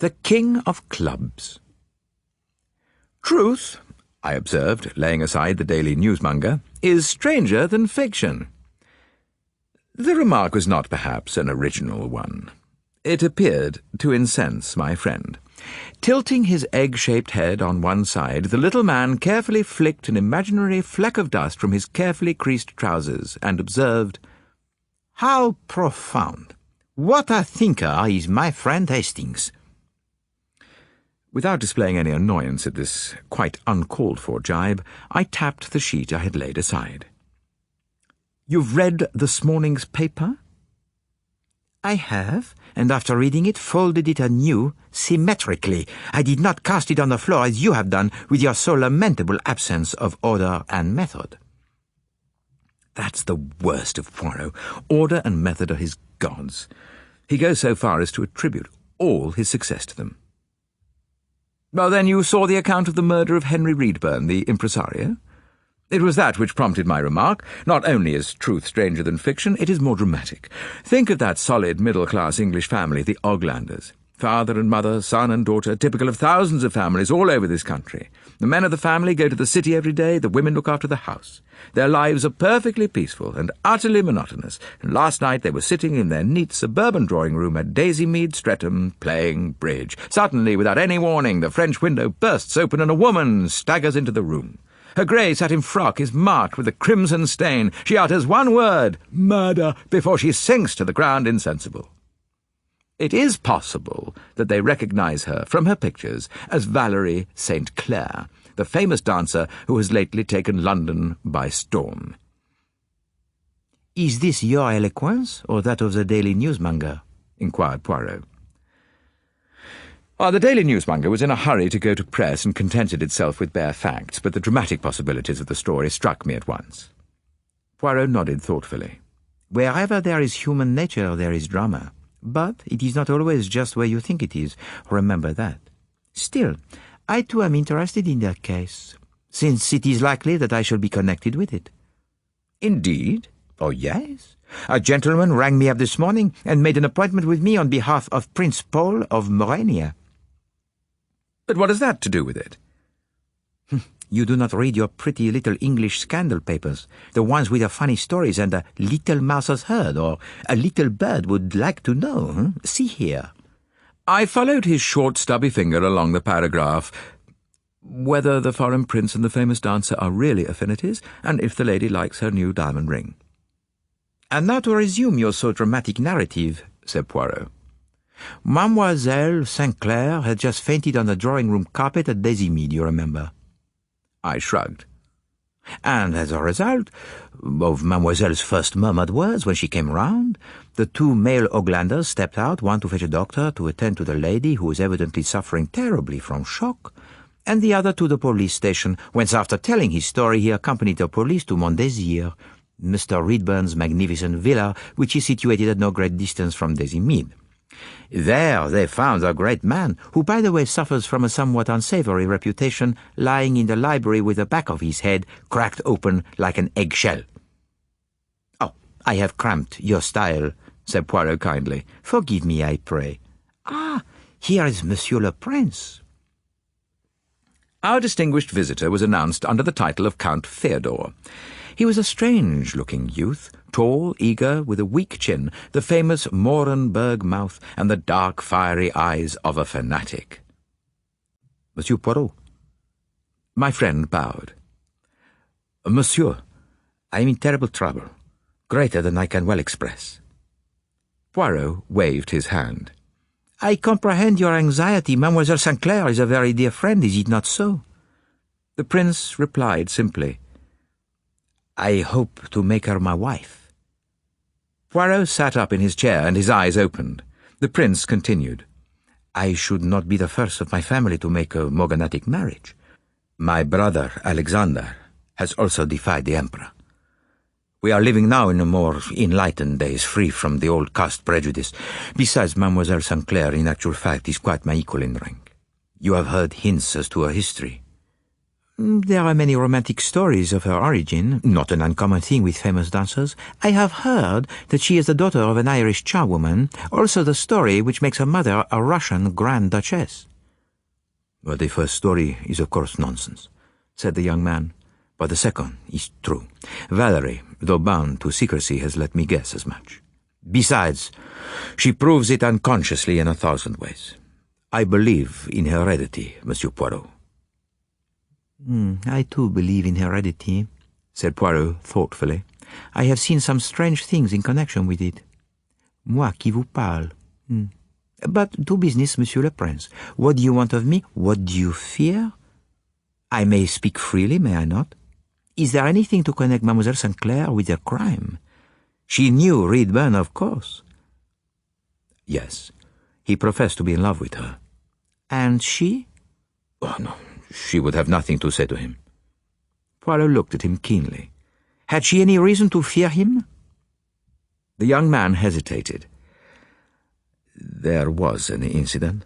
The King of Clubs. Truth, I observed, laying aside the Daily Newsmonger, is stranger than fiction. The remark was not perhaps an original one. It appeared to incense my friend. Tilting his egg-shaped head on one side, the little man carefully flicked an imaginary fleck of dust from his carefully creased trousers and observed, "How profound! What a thinker is my friend Hastings!" Without displaying any annoyance at this quite uncalled-for jibe, I tapped the sheet I had laid aside. "You've read this morning's paper?" "I have, and after reading it, folded it anew, symmetrically. I did not cast it on the floor as you have done, with your so lamentable absence of order and method." That's the worst of Poirot. Order and method are his gods. He goes so far as to attribute all his success to them. "Well, then you saw the account of the murder of Henry Reedburn, the impresario?" It was that which prompted my remark. Not only is truth stranger than fiction, it is more dramatic. Think of that solid middle-class English family, the Oglanders. Father and mother, son and daughter, typical of thousands of families all over this country. The men of the family go to the city every day, the women look after the house. Their lives are perfectly peaceful and utterly monotonous, and last night they were sitting in their neat suburban drawing-room at Daisymead, Streatham, playing bridge. Suddenly, without any warning, the French window bursts open and a woman staggers into the room. Her grey satin frock is marked with a crimson stain. She utters one word, "Murder," before she sinks to the ground insensible. It is possible that they recognize her from her pictures as Valerie St. Clair, the famous dancer who has lately taken London by storm. "Is this your eloquence, or that of the Daily Newsmonger?" inquired Poirot. The Daily Newsmonger was in a hurry to go to press and contented itself with bare facts, but the dramatic possibilities of the story struck me at once. Poirot nodded thoughtfully. "Wherever there is human nature, there is drama. But it is not always just where you think it is. Remember that. Still, I too am interested in that case, since it is likely that I shall be connected with it." "Indeed? Oh, yes. A gentleman rang me up this morning and made an appointment with me on behalf of Prince Paul of Morania." "But what has that to do with it?" "You do not read your pretty little English scandal papers, the ones with the funny stories and a little mouse has heard, or a little bird would like to know. See here." I followed his short, stubby finger along the paragraph. Whether the foreign prince and the famous dancer are really affinities, and if the lady likes her new diamond ring. "And now to resume your so dramatic narrative," said Poirot. "Mademoiselle St. Clair had just fainted on the drawing-room carpet at Daisymead, you remember?" I shrugged. "And as a result of Mademoiselle's first murmured words when she came round, the two male Oglanders stepped out, one to fetch a doctor to attend to the lady who was evidently suffering terribly from shock, and the other to the police station, whence after telling his story he accompanied the police to Montdésir, Mr. Reedburn's magnificent villa, which is situated at no great distance from Daisymead. There they found the great man, who by the way suffers from a somewhat unsavory reputation, lying in the library with the back of his head cracked open like an eggshell." "Oh, I have cramped your style," said Poirot kindly. "Forgive me, I pray. Ah, here is Monsieur le Prince." Our distinguished visitor was announced under the title of Count Theodore. He was a strange-looking youth, tall, eager, with a weak chin, the famous Morenberg mouth, and the dark, fiery eyes of a fanatic. "Monsieur Poirot." My friend bowed. "Monsieur, I am in terrible trouble, greater than I can well express." Poirot waved his hand. "I comprehend your anxiety. Mademoiselle St. Clair is a very dear friend, is it not so?" The prince replied simply, "I hope to make her my wife." Poirot sat up in his chair and his eyes opened. The prince continued, "I should not be the first of my family to make a morganatic marriage. My brother, Alexander, has also defied the emperor. We are living now in a more enlightened days, free from the old caste prejudice. Besides, Mademoiselle St. Clair, in actual fact, is quite my equal in rank. You have heard hints as to her history." There are many romantic stories of her origin, not an uncommon thing with famous dancers. I have heard that she is the daughter of an Irish charwoman, also the story which makes her mother a Russian Grand Duchess. Well, the first story is of course nonsense, said the young man, but the second is true. Valerie, though bound to secrecy, has let me guess as much. Besides, she proves it unconsciously in 1,000 ways. I believe in heredity, Monsieur Poirot. I too believe in heredity, said Poirot thoughtfully. I have seen some strange things in connection with it. Moi qui vous parle. But to business, Monsieur le Prince. What do you want of me? What do you fear? I may speak freely, may I not? Is there anything to connect Mademoiselle St. Clair with a crime? She knew Redburn, of course. Yes, he professed to be in love with her. And she? Oh, no. She would have nothing to say to him. Poirot looked at him keenly. Had she any reason to fear him? The young man hesitated. There was an incident.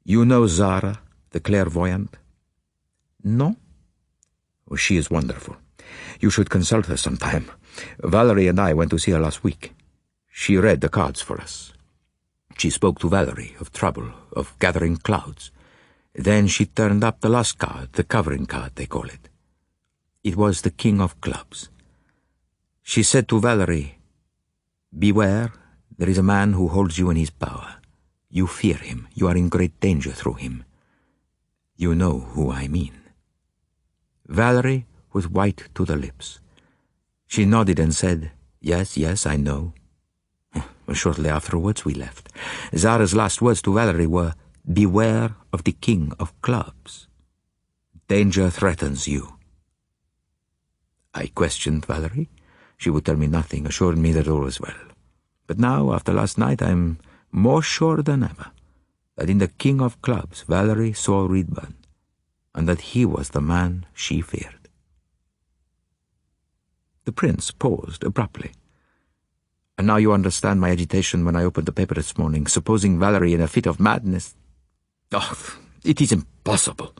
You know Zara, the clairvoyante? No? Oh, she is wonderful. You should consult her sometime. Valerie and I went to see her last week. She read the cards for us. She spoke to Valerie of trouble, of gathering clouds. Then she turned up the last card, the covering card, they call it. It was the King of Clubs. She said to Valerie, beware, there is a man who holds you in his power. You fear him, you are in great danger through him. You know who I mean. Valerie was white to the lips. She nodded and said, yes, yes, I know. Shortly afterwards we left. Zara's last words to Valerie were, beware of the King of Clubs. Danger threatens you. I questioned Valerie. She would tell me nothing, assured me that all was well. But now, after last night, I am more sure than ever that in the King of Clubs Valerie saw Redburn, and that he was the man she feared. The prince paused abruptly. And now you understand my agitation when I opened the paper this morning, supposing Valerie in a fit of madness. Oh, it is impossible.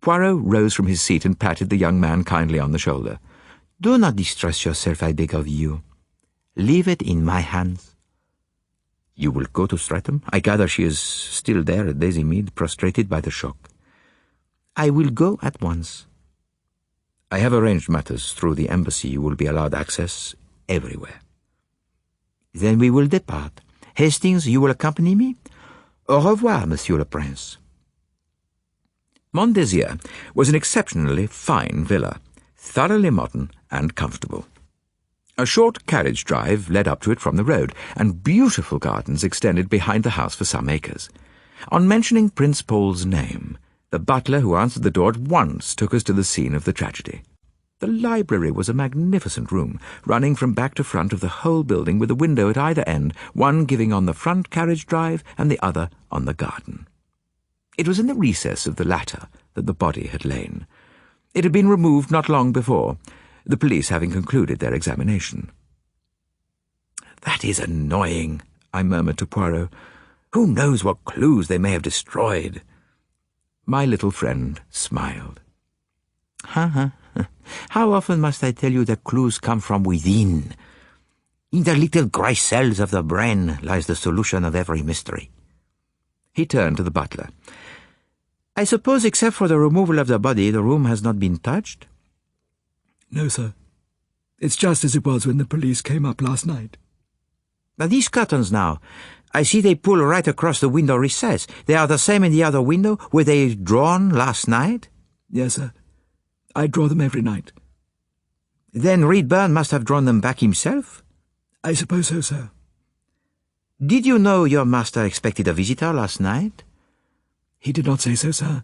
Poirot rose from his seat and patted the young man kindly on the shoulder. Do not distress yourself, I beg of you. Leave it in my hands. You will go to Streatham? I gather she is still there at Daisy Mead, prostrated by the shock. I will go at once. I have arranged matters through the embassy. You will be allowed access everywhere. Then we will depart. Hastings, you will accompany me? Au revoir, Monsieur le Prince. Mondésir was an exceptionally fine villa, thoroughly modern and comfortable. A short carriage drive led up to it from the road, and beautiful gardens extended behind the house for some acres. On mentioning Prince Paul's name, the butler who answered the door at once took us to the scene of the tragedy. The library was a magnificent room, running from back to front of the whole building with a window at either end, one giving on the front carriage drive and the other on the garden. It was in the recess of the latter that the body had lain. It had been removed not long before, the police having concluded their examination. That is annoying, I murmured to Poirot. Who knows what clues they may have destroyed? My little friend smiled. How often must I tell you that clues come from within? In the little grey cells of the brain lies the solution of every mystery. He turned to the butler. I suppose except for the removal of the body, the room has not been touched? No, sir. It's just as it was when the police came up last night. Now these curtains now, I see they pull right across the window recess. They are the same in the other window. Were they drawn last night? Yes, sir. I draw them every night. Then Redburn must have drawn them back himself? I suppose so, sir. Did you know your master expected a visitor last night? He did not say so, sir,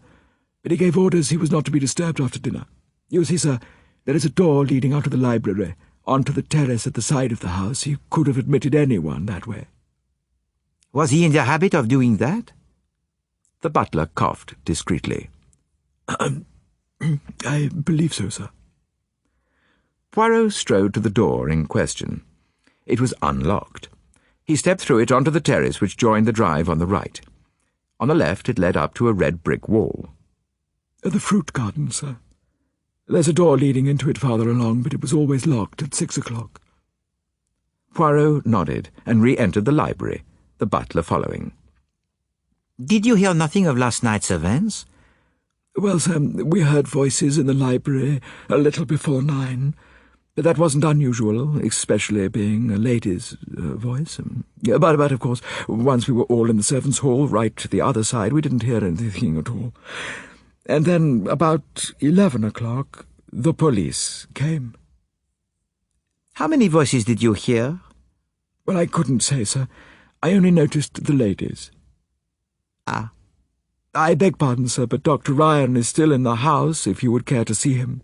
but he gave orders he was not to be disturbed after dinner. You see, sir, there is a door leading out of the library, onto the terrace at the side of the house. He could have admitted anyone that way. Was he in the habit of doing that? The butler coughed discreetly. I believe so, sir. Poirot strode to the door in question. It was unlocked. He stepped through it onto the terrace which joined the drive on the right. On the left it led up to a red brick wall. The fruit garden, sir. There's a door leading into it farther along, but it was always locked at 6 o'clock. Poirot nodded and re-entered the library, the butler following. Did you hear nothing of last night's events? Well, sir, we heard voices in the library a little before 9, but that wasn't unusual, especially being a lady's voice. But, of course, once we were all in the servants' hall, right to the other side, we didn't hear anything at all. And then, about 11 o'clock, the police came. How many voices did you hear? Well, I couldn't say, sir. I only noticed the ladies. Ah. I beg pardon, sir, but Dr. Ryan is still in the house, if you would care to see him.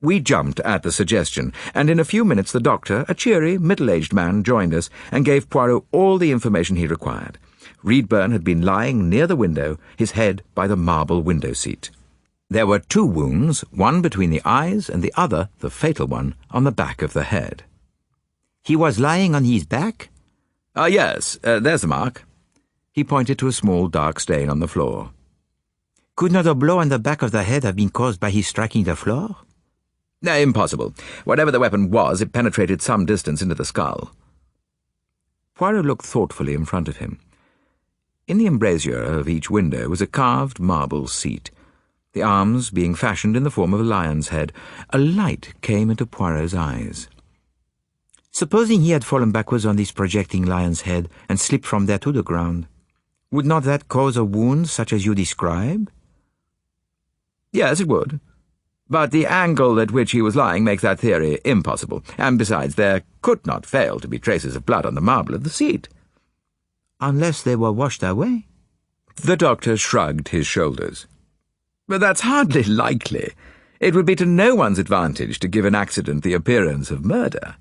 We jumped at the suggestion, and in a few minutes the doctor, a cheery, middle-aged man, joined us and gave Poirot all the information he required. Reedburn had been lying near the window, his head by the marble window-seat. There were 2 wounds, one between the eyes and the other, the fatal one, on the back of the head. He was lying on his back? Yes, there's the mark. He pointed to a small dark stain on the floor. Could not a blow on the back of the head have been caused by his striking the floor? Impossible. Whatever the weapon was, it penetrated some distance into the skull. Poirot looked thoughtfully in front of him. In the embrasure of each window was a carved marble seat, the arms being fashioned in the form of a lion's head. A light came into Poirot's eyes. Supposing he had fallen backwards on this projecting lion's head and slipped from there to the ground, would not that cause a wound such as you describe? Yes, it would. But the angle at which he was lying makes that theory impossible, and besides, there could not fail to be traces of blood on the marble of the seat. Unless they were washed away? The doctor shrugged his shoulders. But that's hardly likely. It would be to no one's advantage to give an accident the appearance of murder.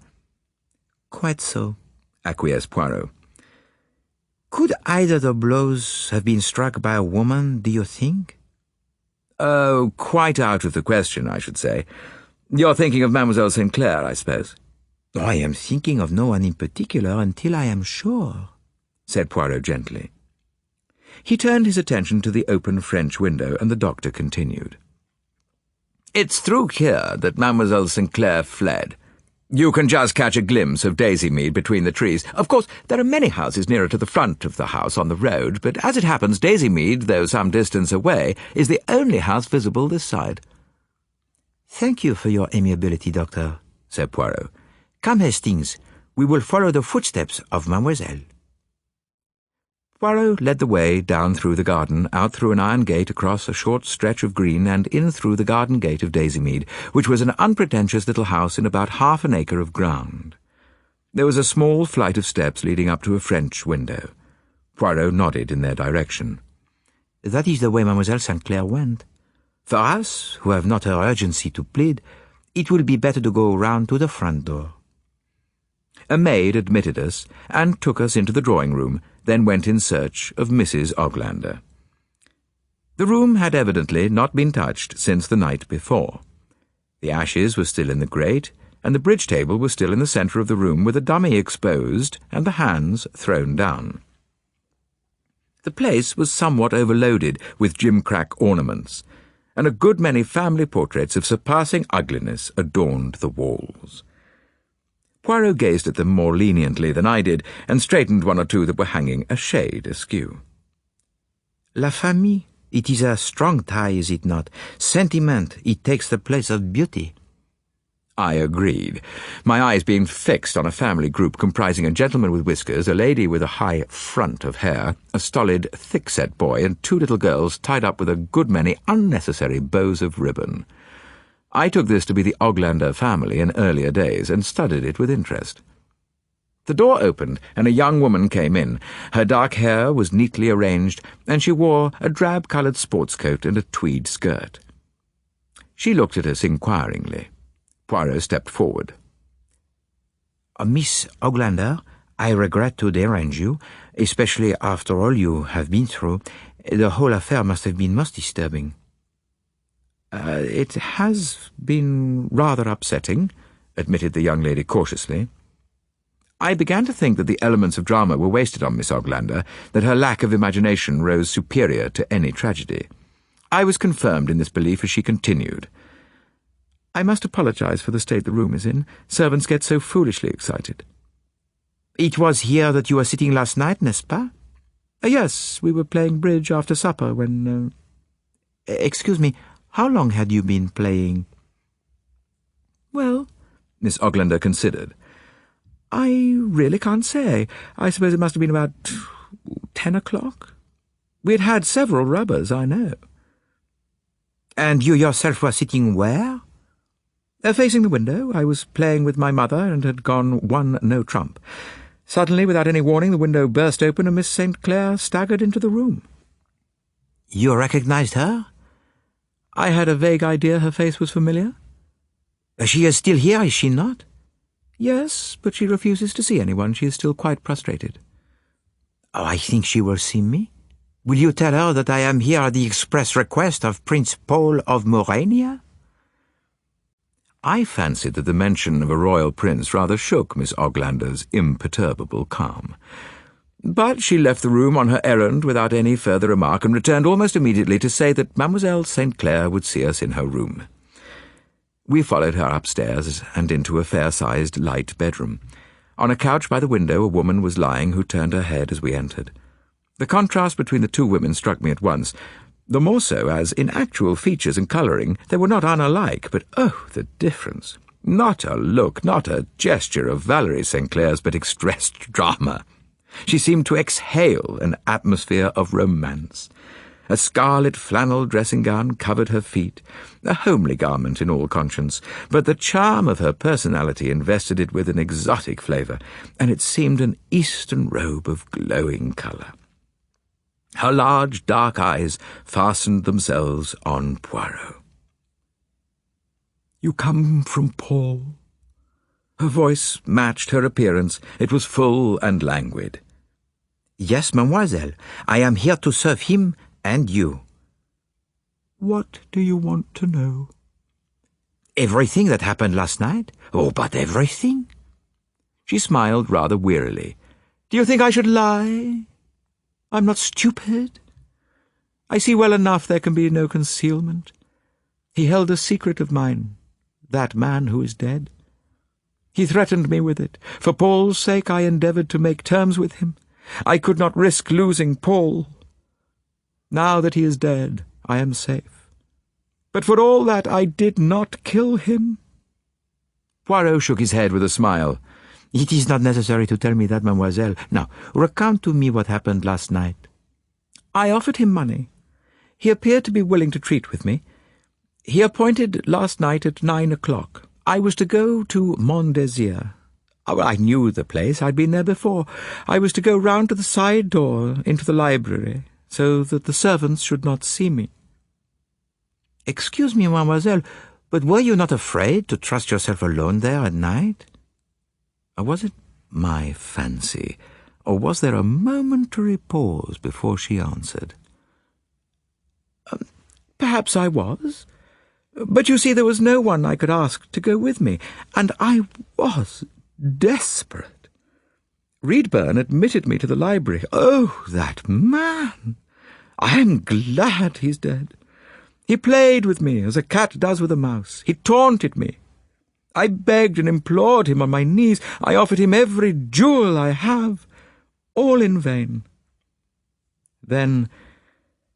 Quite so, acquiesced Poirot. Could either the blows have been struck by a woman, do you think? Oh, quite out of the question, I should say. You're thinking of Mademoiselle Sinclair, I suppose. I am thinking of no one in particular until I am sure, said Poirot gently. He turned his attention to the open French window, and the doctor continued. It's through here that Mademoiselle Sinclair fled. You can just catch a glimpse of Daisymead between the trees. Of course, there are many houses nearer to the front of the house on the road, but as it happens, Daisymead, though some distance away, is the only house visible this side. Thank you for your amiability, Doctor, said Poirot. Come, Hastings, we will follow the footsteps of Mademoiselle. Poirot led the way down through the garden, out through an iron gate across a short stretch of green, and in through the garden gate of Daisymead, which was an unpretentious little house in about half an acre of ground. There was a small flight of steps leading up to a French window. Poirot nodded in their direction. That is the way Mademoiselle Sinclair went. For us, who have not her urgency to plead, it will be better to go round to the front door. A maid admitted us and took us into the drawing-room, then went in search of Mrs. Oglander. The room had evidently not been touched since the night before. The ashes were still in the grate, and the bridge table was still in the centre of the room with the dummy exposed and the hands thrown down. The place was somewhat overloaded with gimcrack ornaments, and a good many family portraits of surpassing ugliness adorned the walls. Poirot gazed at them more leniently than I did, and straightened one or two that were hanging a shade askew. La famille, it is a strong tie, is it not? Sentiment, it takes the place of beauty. I agreed, my eyes being fixed on a family group comprising a gentleman with whiskers, a lady with a high front of hair, a stolid, thick-set boy, and 2 little girls tied up with a good many unnecessary bows of ribbon. I took this to be the Oglander family in earlier days, and studied it with interest. The door opened, and a young woman came in. Her dark hair was neatly arranged, and she wore a drab-coloured sports coat and a tweed skirt. She looked at us inquiringly. Poirot stepped forward. Miss Oglander, I regret to derange you, especially after all you have been through. The whole affair must have been most disturbing. It has been rather upsetting, admitted the young lady cautiously. I began to think that the elements of drama were wasted on Miss Oglander, that her lack of imagination rose superior to any tragedy. I was confirmed in this belief as she continued. I must apologize for the state the room is in. Servants get so foolishly excited. It was here that you were sitting last night, n'est-ce pas? Yes, we were playing bridge after supper when... Excuse me, how long had you been playing? Well, Miss Oglander considered. I really can't say. I suppose it must have been about 10 o'clock. We had had several rubbers, I know. And you yourself were sitting where? Facing the window. I was playing with my mother and had gone 1 no trump. Suddenly, without any warning, the window burst open and Miss St. Clair staggered into the room. You recognized her? I had a vague idea her face was familiar. She is still here, is she not? Yes, but she refuses to see anyone. She is still quite prostrated. Oh, I think she will see me. Will you tell her that I am here at the express request of Prince Paul of Morania? I fancied that the mention of a royal prince rather shook Miss Oglander's imperturbable calm. But she left the room on her errand without any further remark and returned almost immediately to say that Mademoiselle St. Clair would see us in her room. We followed her upstairs and into a fair-sized light bedroom. On a couch by the window a woman was lying who turned her head as we entered. The contrast between the two women struck me at once, the more so as, in actual features and colouring, they were not unlike, but oh, the difference! Not a look, not a gesture of Valerie St. Clair's, but expressed drama. She seemed to exhale an atmosphere of romance. A scarlet flannel dressing-gown covered her feet, a homely garment in all conscience, but the charm of her personality invested it with an exotic flavour, and it seemed an Eastern robe of glowing colour. Her large, dark eyes fastened themselves on Poirot. "You come from Paul?" Her voice matched her appearance. It was full and languid. "Yes, mademoiselle. I am here to serve him and you." "What do you want to know?" "Everything that happened last night. Oh, but everything." She smiled rather wearily. "Do you think I should lie? I'm not stupid. I see well enough there can be no concealment. He held a secret of mine, that man who is dead. He threatened me with it. For Paul's sake I endeavoured to make terms with him. I could not risk losing Paul. Now that he is dead, I am safe. But for all that, I did not kill him." Poirot shook his head with a smile. "It is not necessary to tell me that, mademoiselle. Now, recount to me what happened last night." "I offered him money. He appeared to be willing to treat with me. He appointed last night at 9 o'clock. I was to go to Montdésir. I knew the place. I'd been there before. I was to go round to the side door into the library, so that the servants should not see me." "Excuse me, mademoiselle, but were you not afraid to trust yourself alone there at night?" Or was it my fancy, or was there a momentary pause before she answered? "Perhaps I was. But you see, there was no one I could ask to go with me, and I was desperate. Reedburn admitted me to the library. Oh, that man! I am glad he's dead. He played with me as a cat does with a mouse. He taunted me. I begged and implored him on my knees. I offered him every jewel I have, all in vain. Then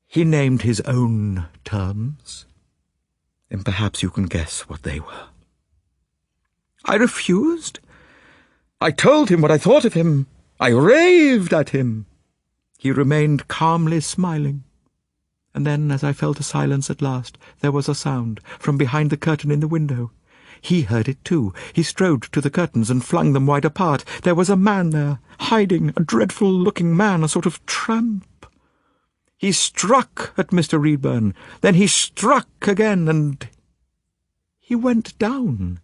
he named his own terms, and perhaps you can guess what they were. I refused. I told him what I thought of him. I raved at him. He remained calmly smiling. And then, as I fell to silence at last, there was a sound from behind the curtain in the window. He heard it too. He strode to the curtains and flung them wide apart. There was a man there, hiding, a dreadful-looking man, a sort of tramp. He struck at Mr. Reedburn. Then he struck again, and he went down.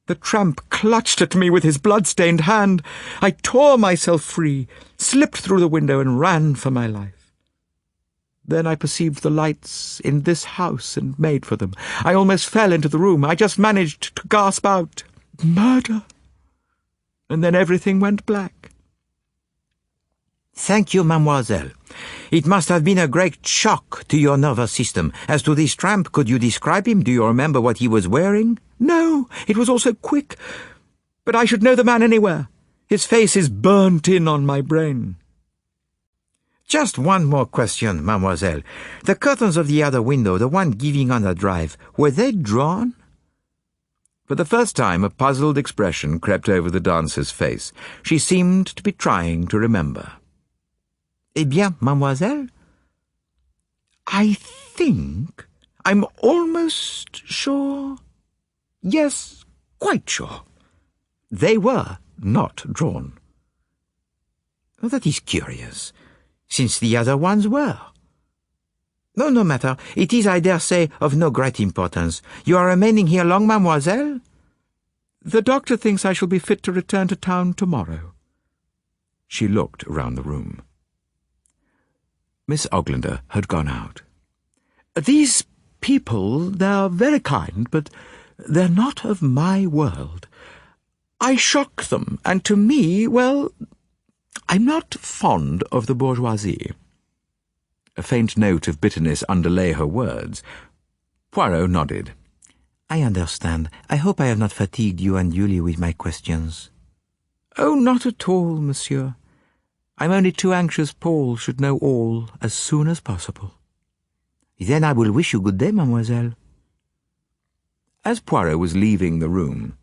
The tramp clutched at me with his blood-stained hand. I tore myself free, slipped through the window, and ran for my life. Then I perceived the lights in this house and made for them. I almost fell into the room. I just managed to gasp out, "Murder!" And then everything went black. "Thank you, mademoiselle. It must have been a great shock to your nervous system. As to this tramp, could you describe him? Do you remember what he was wearing? No, it was all so quick. But I should know the man anywhere. His face is burnt in on my brain. Just one more question, mademoiselle. The curtains of the other window, the one giving on the drive, were they drawn? For the first time, a puzzled expression crept over the dancer's face. She seemed to be trying to remember. Eh bien, mademoiselle? I think I'm almost sure. Yes, quite sure. They were not drawn. Oh, that is curious, since the other ones were. No matter. It is, I dare say, of no great importance. You are remaining here long, mademoiselle? The doctor thinks I shall be fit to return to town tomorrow. She looked around the room. Miss Oglander had gone out. These people, they're very kind, but they're not of my world. I shock them, and to me, well, I'm not fond of the bourgeoisie. A faint note of bitterness underlay her words. Poirot nodded. I understand. I hope I have not fatigued you unduly with my questions. Oh, not at all, monsieur. I'm only too anxious Paul should know all as soon as possible. Then I will wish you good day, mademoiselle. As Poirot was leaving the room,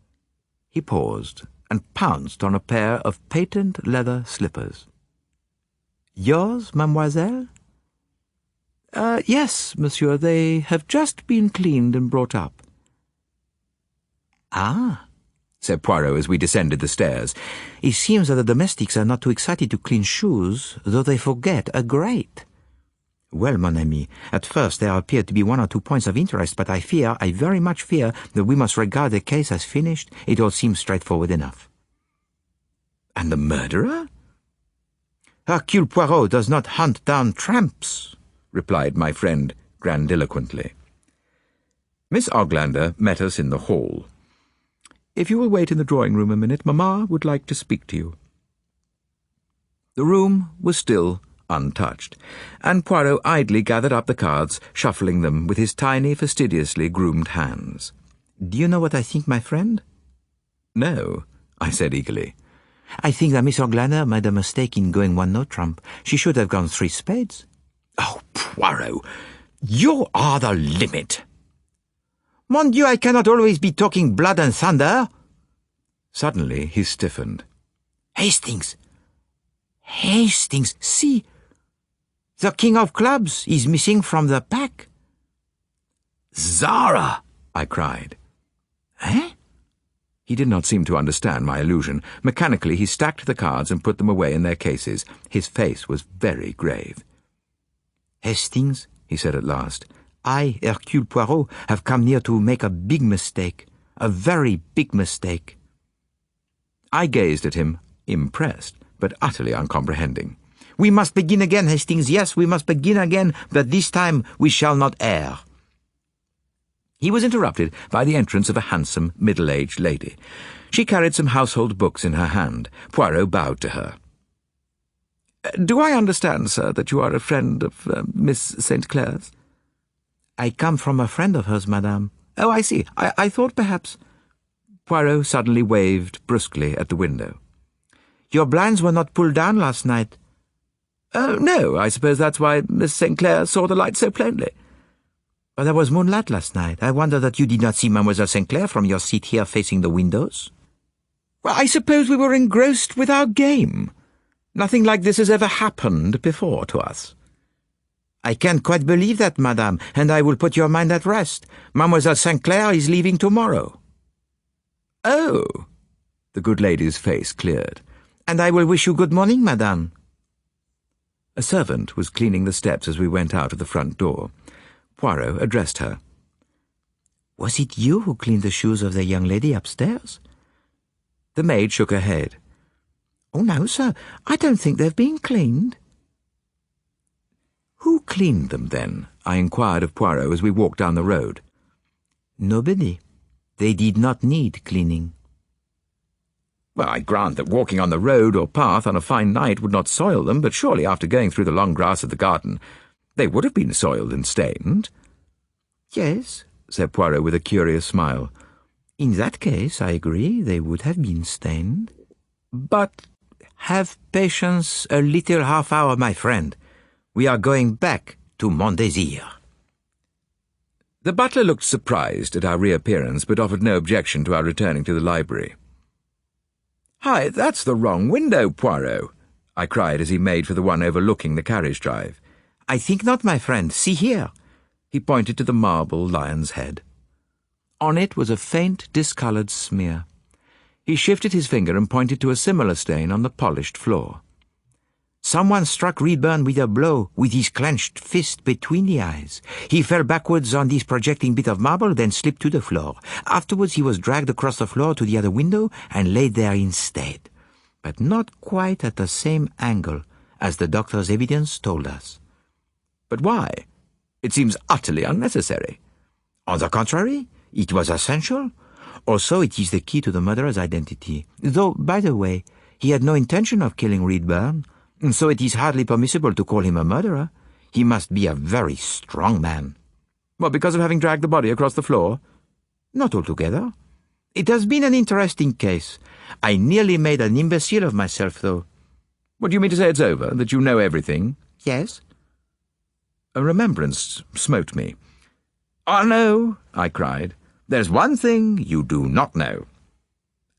he paused and pounced on a pair of patent leather slippers. Yours, mademoiselle? Yes, monsieur. They have just been cleaned and brought up. Ah, said Poirot as we descended the stairs. It seems that the domestics are not too excited to clean shoes, though they forget a grate. Well, mon ami, at first there appeared to be 1 or 2 points of interest, but I very much fear, that we must regard the case as finished. It all seems straightforward enough. And the murderer? Hercule Poirot does not hunt down tramps, replied my friend grandiloquently. Miss Oglander met us in the hall. If you will wait in the drawing-room a minute, Mamma would like to speak to you. The room was still untouched, and Poirot idly gathered up the cards, shuffling them with his tiny, fastidiously groomed hands. Do you know what I think, my friend? No, I said eagerly. I think that Miss Oglander made a mistake in going 1 note trump. She should have gone 3 spades. Oh, Poirot, you are the limit. Mon Dieu, I cannot always be talking blood and thunder. Suddenly he stiffened. Hastings, see! The king of clubs is missing from the pack. Zara! I cried. Eh? He did not seem to understand my allusion. Mechanically he stacked the cards and put them away in their cases. His face was very grave. Hastings, he said at last, I, Hercule Poirot, have come near to make a big mistake. A very big mistake. I gazed at him, impressed, but utterly uncomprehending. We must begin again, Hastings. Yes, we must begin again, but this time we shall not err. He was interrupted by the entrance of a handsome, middle-aged lady. She carried some household books in her hand. Poirot bowed to her. Do I understand, sir, that you are a friend of Miss St. Clair's? I come from a friend of hers, madame. Oh, I see. I thought perhaps... Poirot suddenly waved brusquely at the window. Your blinds were not pulled down last night. No, I suppose that's why Miss St. Clair saw the light so plainly. But there was moonlight last night. I wonder that you did not see Mademoiselle St. Clair from your seat here facing the windows. Well, I suppose we were engrossed with our game. Nothing like this has ever happened before to us. I can't quite believe that, madame, and I will put your mind at rest. Mademoiselle St. Clair is leaving tomorrow. Oh! The good lady's face cleared. And I will wish you good morning, madame. A servant was cleaning the steps as we went out of the front door. Poirot addressed her. Was it you who cleaned the shoes of the young lady upstairs? The maid shook her head. Oh, no, sir. I don't think they've been cleaned. Who cleaned them, then? I inquired of Poirot as we walked down the road. Nobody. They did not need cleaning. Well, I grant that walking on the road or path on a fine night would not soil them, but surely after going through the long grass of the garden, they would have been soiled and stained. Yes, said Poirot with a curious smile. in that case, I agree, they would have been stained. But have patience a little half-hour, my friend. We are going back to Montdésir. The butler looked surprised at our reappearance, but offered no objection to our returning to the library. "Hi, that's the wrong window, Poirot," I cried as he made for the one overlooking the carriage drive. I think not, my friend. See here. He pointed to the marble lion's head. On it was a faint, discoloured smear. He shifted his finger and pointed to a similar stain on the polished floor. Someone struck Redburn with a blow with his clenched fist between the eyes. He fell backwards on this projecting bit of marble, then slipped to the floor. Afterwards he was dragged across the floor to the other window and laid there instead, but not quite at the same angle as the doctor's evidence told us. But why? It seems utterly unnecessary. On the contrary, it was essential. Also, it is the key to the murderer's identity. Though, by the way, he had no intention of killing Redburn, so it is hardly permissible to call him a murderer. He must be a very strong man. What, because of having dragged the body across the floor? Not altogether. It has been an interesting case. I nearly made an imbecile of myself, though. What do you mean to say it's over? That you know everything? Yes. A remembrance smote me. "Oh, no," I cried. "There's one thing you do not know."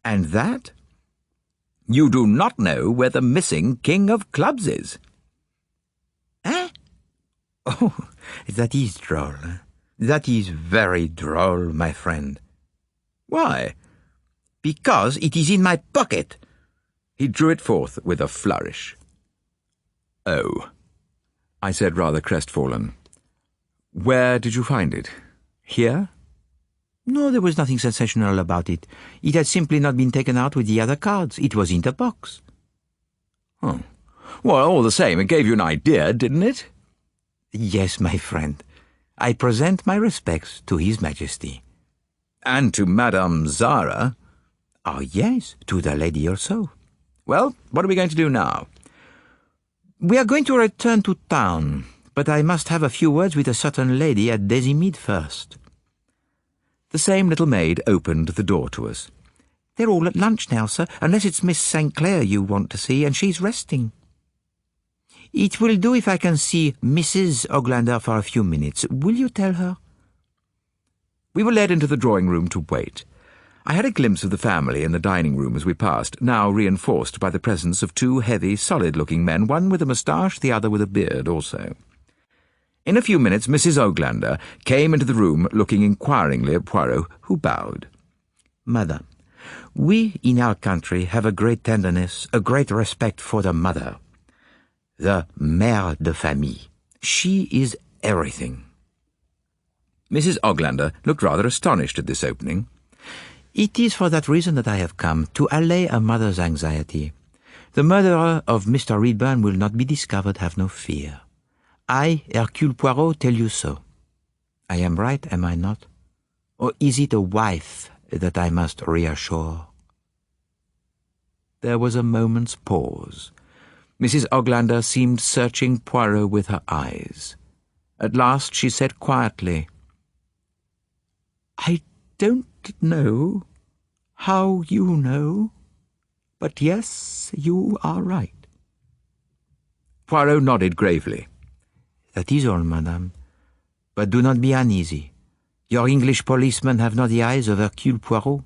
And that? You do not know where the missing King of Clubs is. Eh? Oh, that is droll. That is very droll, my friend. Why? Because it is in my pocket. He drew it forth with a flourish. "Oh," I said rather crestfallen. "Where did you find it? Here?" No, there was nothing sensational about it. It had simply not been taken out with the other cards. It was in the box. Oh. Well, all the same, it gave you an idea, didn't it? Yes, my friend. I present my respects to His Majesty. And to Madame Zara. Oh, yes, to the lady also. Well, what are we going to do now? We are going to return to town, but I must have a few words with a certain lady at Désimide first. The same little maid opened the door to us. They're all at lunch now, sir, unless it's Miss St. Clair you want to see, and she's resting. It will do if I can see Mrs. Oglander for a few minutes. Will you tell her? We were led into the drawing-room to wait. I had a glimpse of the family in the dining room as we passed, now reinforced by the presence of two heavy, solid-looking men, one with a moustache, the other with a beard also. In a few minutes, Mrs. Oglander came into the room looking inquiringly at Poirot, who bowed. Madame, we in our country have a great tenderness, a great respect for the mother. The mère de famille. She is everything. Mrs. Oglander looked rather astonished at this opening. It is for that reason that I have come, to allay a mother's anxiety. The murderer of Mr. Redburn will not be discovered, have no fear. I, Hercule Poirot, tell you so. I am right, am I not? Or is it a wife that I must reassure? There was a moment's pause. Mrs. Oglander seemed searching Poirot with her eyes. At last she said quietly, "I don't know how you know, but yes, you are right." Poirot nodded gravely. That is all, madame. But do not be uneasy. Your English policemen have not the eyes of Hercule Poirot.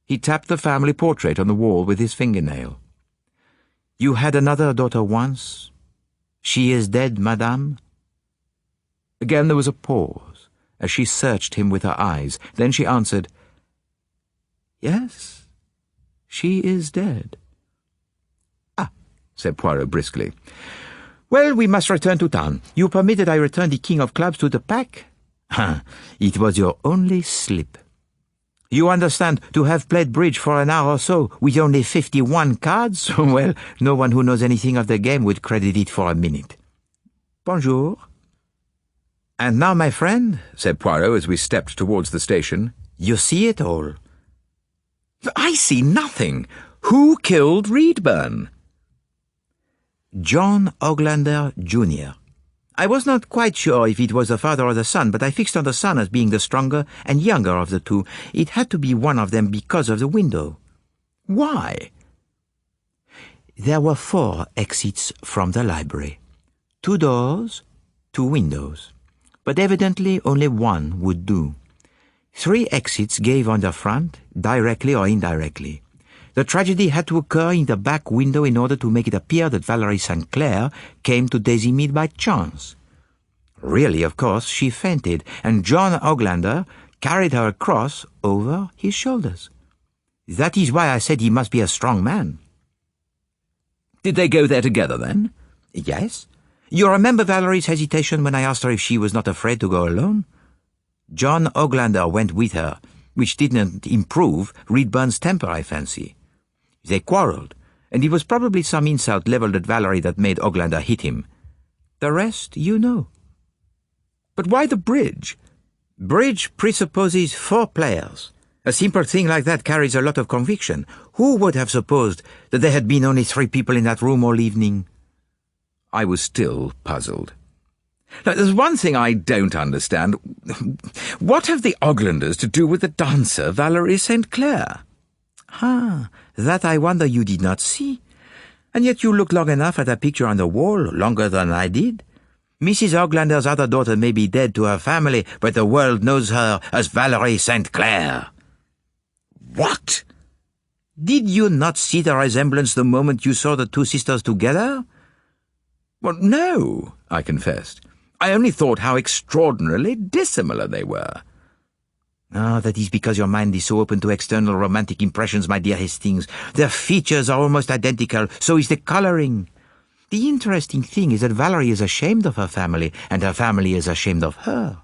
He tapped the family portrait on the wall with his fingernail. You had another daughter once. She is dead, madame? Again there was a pause, as she searched him with her eyes. Then she answered, "Yes, she is dead." "Ah," said Poirot briskly. "Well, we must return to town. You permitted I return the King of Clubs to the pack? It was your only slip. You understand, to have played bridge for an hour or so with only 51 cards? Well, no one who knows anything of the game would credit it for a minute. Bonjour." "And now, my friend," said Poirot as we stepped towards the station, "you see it all." "I see nothing. Who killed Reedburn? John Oglander, Jr. I was not quite sure if it was the father or the son, but I fixed on the son as being the stronger and younger of the two. It had to be one of them because of the window. Why? There were 4 exits from the library. 2 doors, 2 windows. But evidently only one would do. 3 exits gave on the front, directly or indirectly. The tragedy had to occur in the back window in order to make it appear that Valerie St. Clair came to Daisy Mead by chance. Really, of course, she fainted, and John Oglander carried her across over his shoulders. That is why I said he must be a strong man. Did they go there together, then? Yes. You remember Valerie's hesitation when I asked her if she was not afraid to go alone? John Oglander went with her, which didn't improve Reedburn's temper, I fancy. They quarrelled, and it was probably some insult levelled at Valerie that made Oglander hit him. The rest you know. But why the bridge? Bridge presupposes 4 players. A simple thing like that carries a lot of conviction. Who would have supposed that there had been only 3 people in that room all evening? I was still puzzled. Now, there's one thing I don't understand. What have the Oglanders to do with the dancer Valerie St. Clair? That I wonder you did not see. And yet you looked long enough at a picture on the wall, longer than I did. Mrs. Oglander's other daughter may be dead to her family, but the world knows her as Valerie St. Clair. What? Did you not see the resemblance the moment you saw the 2 sisters together? Well, no, I confessed. I only thought how extraordinarily dissimilar they were. That is because your mind is so open to external romantic impressions, my dear Hastings. Their features are almost identical, so is the colouring. The interesting thing is that Valerie is ashamed of her family, and her family is ashamed of her.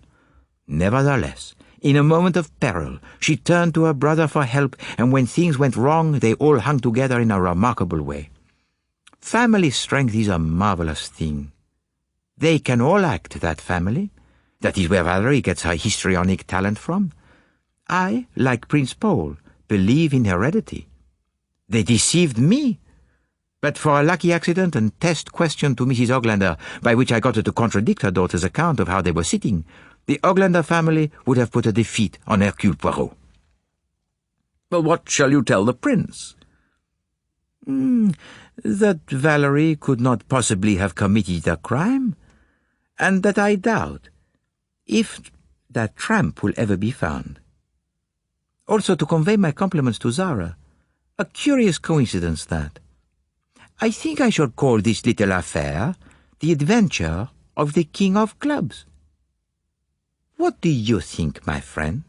Nevertheless, in a moment of peril, she turned to her brother for help, and when things went wrong, they all hung together in a remarkable way. Family strength is a marvellous thing. They can all act, that family. That is where Valerie gets her histrionic talent from. I, like Prince Paul, believe in heredity. They deceived me. But for a lucky accident and test question to Mrs. Oglander, by which I got her to contradict her daughter's account of how they were sitting, the Oglander family would have put a defeat on Hercule Poirot. Well, what shall you tell the prince? That Valerie could not possibly have committed a crime, and that I doubt if that tramp will ever be found. Also to convey my compliments to Zara. A curious coincidence, that. I think I should call this little affair the adventure of the King of Clubs. What do you think, my friend?